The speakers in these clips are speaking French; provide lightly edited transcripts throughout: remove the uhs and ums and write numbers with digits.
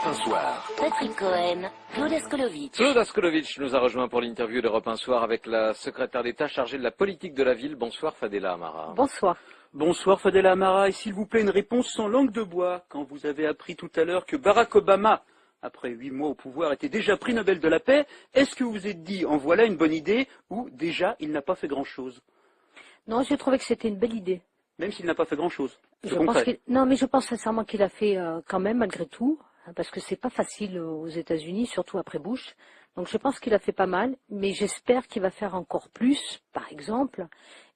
Europe 1 Soir. Patrick Cohen, Claude Askolovitch. Claude Askolovitch nous a rejoint pour l'interview d'Europe 1 Soir avec la secrétaire d'État chargée de la politique de la ville. Bonsoir Fadela Amara. Bonsoir. Bonsoir Fadela Amara, et s'il vous plaît une réponse sans langue de bois quand vous avez appris tout à l'heure que Barack Obama, après 8 mois au pouvoir, était déjà prix Nobel de la paix. Est-ce que vous vous êtes dit en voilà une bonne idée ou déjà il n'a pas fait grand-chose? Non, j'ai trouvé que c'était une belle idée. Même s'il n'a pas fait grand-chose. Non, mais je pense sincèrement qu'il a fait quand même malgré tout, parce que c'est pas facile aux États-Unis, surtout après Bush. Donc je pense qu'il a fait pas mal, mais j'espère qu'il va faire encore plus, par exemple,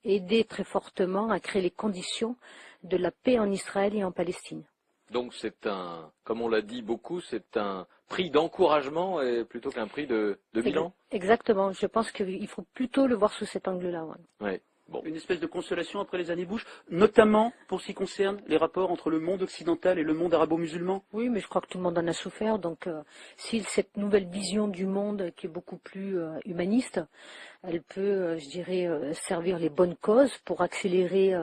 aider très fortement à créer les conditions de la paix en Israël et en Palestine. Donc c'est un, comme on l'a dit beaucoup, c'est un prix d'encouragement plutôt qu'un prix de bilan. Exactement, je pense qu'il faut plutôt le voir sous cet angle-là. Ouais. Ouais. Bon. Une espèce de consolation après les années Bush, notamment pour ce qui concerne les rapports entre le monde occidental et le monde arabo-musulman. Oui, mais je crois que tout le monde en a souffert. Donc, si cette nouvelle vision du monde qui est beaucoup plus humaniste, elle peut, je dirais, servir les bonnes causes pour accélérer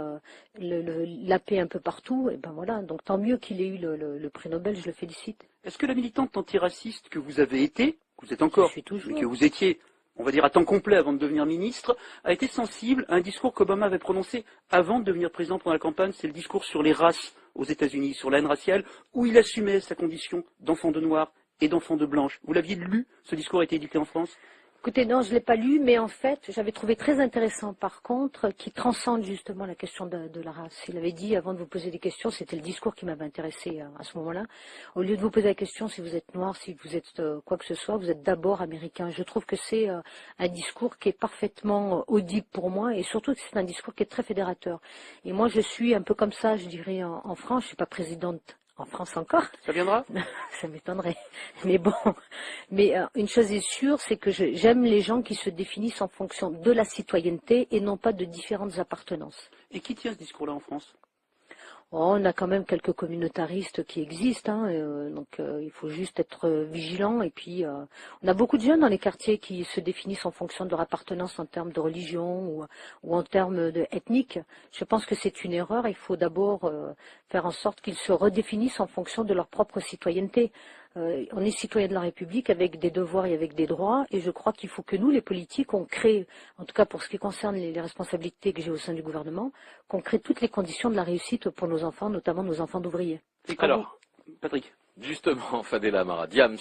la paix un peu partout. Et ben voilà. Donc, tant mieux qu'il ait eu le prix Nobel. Je le félicite. Est-ce que la militante antiraciste que vous avez été, que vous êtes encore, mais que vous étiez, on va dire à temps complet avant de devenir ministre, a été sensible à un discours qu'Obama avait prononcé avant de devenir président pendant la campagne? C'est le discours sur les races aux États-Unis, sur la haine raciale, où il assumait sa condition d'enfant de noir et d'enfant de blanche. Vous l'aviez lu? Ce discours a été édité en France? Écoutez, non, je ne l'ai pas lu, mais en fait, j'avais trouvé très intéressant, par contre, qui transcende justement la question de la race. Il avait dit, avant de vous poser des questions, c'était le discours qui m'avait intéressé à ce moment-là. Au lieu de vous poser la question si vous êtes noir, si vous êtes quoi que ce soit, vous êtes d'abord américain. Je trouve que c'est un discours qui est parfaitement audible pour moi, et surtout que c'est un discours qui est très fédérateur. Et moi, je suis un peu comme ça, je dirais, en France. Je suis pas présidente en France encore. Ça viendra? Ça m'étonnerait. Mais bon. Mais une chose est sûre, c'est que j'aime les gens qui se définissent en fonction de la citoyenneté et non pas de différentes appartenances. Et qui tient ce discours-là en France? Oh, on a quand même quelques communautaristes qui existent, donc il faut juste être vigilant. Et puis, on a beaucoup de jeunes dans les quartiers qui se définissent en fonction de leur appartenance en termes de religion ou en termes ethniques. Je pense que c'est une erreur. Il faut d'abord faire en sorte qu'ils se redéfinissent en fonction de leur propre citoyenneté. On est citoyen de la République avec des devoirs et avec des droits, et je crois qu'il faut que nous, les politiques, on crée, en tout cas pour ce qui concerne les responsabilités que j'ai au sein du gouvernement, qu'on crée toutes les conditions de la réussite pour nos enfants, notamment nos enfants d'ouvriers. Alors, Patrick. Justement, Fadela Amara, Diams,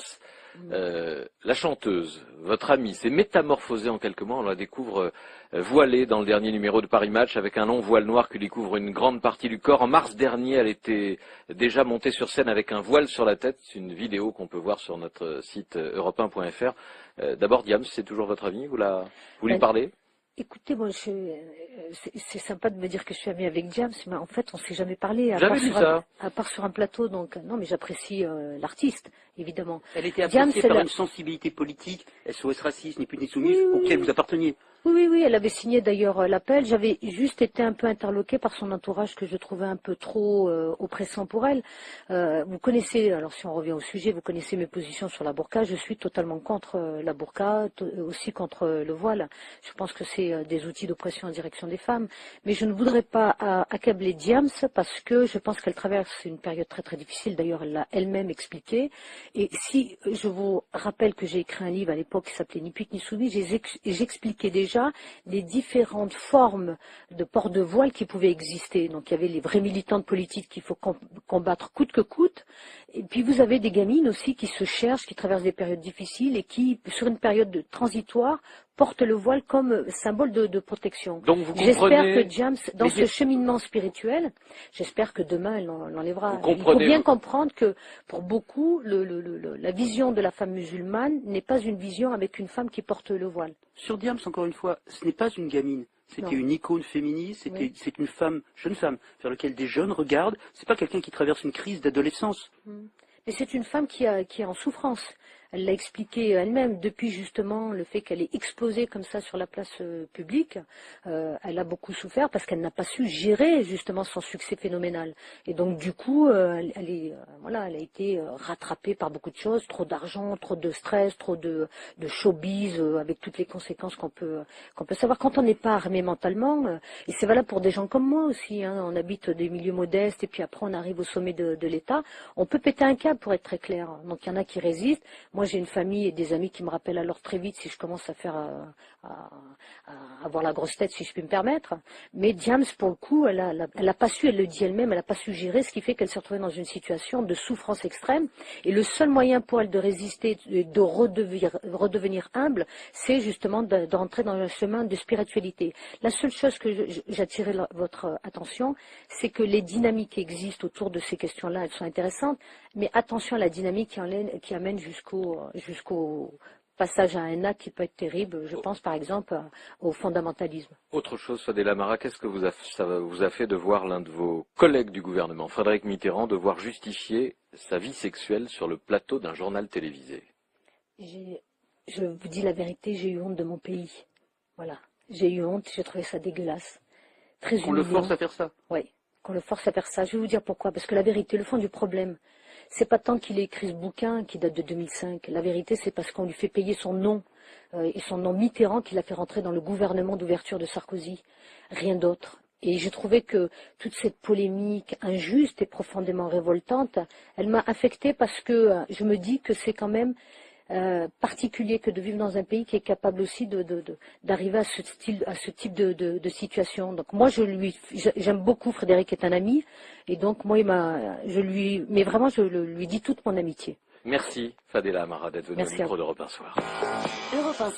la chanteuse, votre amie, s'est métamorphosée en quelques mois. On la découvre voilée dans le dernier numéro de Paris Match avec un long voile noir qui lui couvre une grande partie du corps. En mars dernier, elle était déjà montée sur scène avec un voile sur la tête. C'est une vidéo qu'on peut voir sur notre site europe1.fr. D'abord, Diams, c'est toujours votre amie? Vous lui parlez? Écoutez, moi, c'est sympa de me dire que je suis amie avec Diams, mais en fait, on ne s'est jamais parlé, à part sur un plateau. Donc, non, mais j'apprécie l'artiste, évidemment. Elle était appréciée par une sensibilité politique, SOS Racisme, ni plus ni soumise, auquel vous apparteniez. Oui, elle avait signé d'ailleurs l'appel. J'avais juste été un peu interloquée par son entourage que je trouvais un peu trop oppressant pour elle. Vous connaissez, alors si on revient au sujet, vous connaissez mes positions sur la burqa. Je suis totalement contre la burqa, aussi contre le voile. Je pense que c'est des outils d'oppression en direction des femmes. Mais je ne voudrais pas accabler Diams parce que je pense qu'elle traverse une période très très difficile. D'ailleurs, elle l'a elle-même expliqué. Et si je vous rappelle que j'ai écrit un livre à l'époque qui s'appelait Ni pute ni soumise, j'expliquais déjà les différentes formes de port de voile qui pouvaient exister. Donc il y avait les vraies militantes politiques qu'il faut combattre coûte que coûte. Et puis vous avez des gamines aussi qui se cherchent, qui traversent des périodes difficiles et qui, sur une période transitoire, portent le voile comme symbole de protection. Donc vous comprenez... J'espère que Diams, dans ce cheminement spirituel, j'espère que demain elle l'enlèvera. Il faut bien comprendre que pour beaucoup, la vision de la femme musulmane n'est pas une vision avec une femme qui porte le voile. Sur Diams, encore une fois, ce n'est pas une gamine. C'était une icône féministe, c'est une femme, jeune femme, vers laquelle des jeunes regardent. C'est pas quelqu'un qui traverse une crise d'adolescence. Mais c'est une femme qui est en souffrance. Elle l'a expliqué elle-même, depuis justement le fait qu'elle est exposée comme ça sur la place publique, elle a beaucoup souffert parce qu'elle n'a pas su gérer justement son succès phénoménal. Et donc du coup, voilà, elle a été rattrapée par beaucoup de choses, trop d'argent, trop de stress, trop de showbiz, avec toutes les conséquences qu'on peut savoir quand on n'est pas armé mentalement. Et c'est valable pour des gens comme moi aussi, hein, on habite des milieux modestes et puis après on arrive au sommet de l'État. On peut péter un câble pour être très clair. Donc il y en a qui résistent. Moi j'ai une famille et des amis qui me rappellent alors très vite si je commence à faire à avoir la grosse tête, si je puis me permettre. Mais Diams, pour le coup, elle a pas su, elle le dit elle-même, elle a pas su gérer, ce qui fait qu'elle s'est retrouvée dans une situation de souffrance extrême. Et le seul moyen pour elle de résister, de redevenir humble, c'est justement d'entrer dans un chemin de spiritualité. La seule chose que j'attirais votre attention, c'est que les dynamiques qui existent autour de ces questions-là, elles sont intéressantes, mais attention à la dynamique qui amène jusqu'au passage à un acte qui peut être terrible. Je pense par exemple au fondamentalisme. Autre chose, Fadela Amara, qu'est-ce que ça vous a fait de voir l'un de vos collègues du gouvernement, Frédéric Mitterrand, devoir justifier sa vie sexuelle sur le plateau d'un journal télévisé? Je vous dis la vérité, j'ai eu honte de mon pays. Voilà. J'ai eu honte, j'ai trouvé ça dégueulasse. Très humiliant. On le force à faire ça? Oui, qu'on le force à faire ça. Je vais vous dire pourquoi. Parce que la vérité, le fond du problème, c'est pas tant qu'il ait écrit ce bouquin qui date de 2005. La vérité, c'est parce qu'on lui fait payer son nom et son nom Mitterrand qu'il a fait rentrer dans le gouvernement d'ouverture de Sarkozy. Rien d'autre. Et je trouvais que toute cette polémique injuste et profondément révoltante, elle m'a affectée parce que je me dis que c'est quand même particulier que de vivre dans un pays qui est capable aussi d'arriver à ce type de situation. Donc moi j'aime beaucoup Frédéric, est un ami, et donc moi je lui dis toute mon amitié. Merci Fadela Amara d'être venue au micro d'Europe 1 Soir. Europe 1 Soir.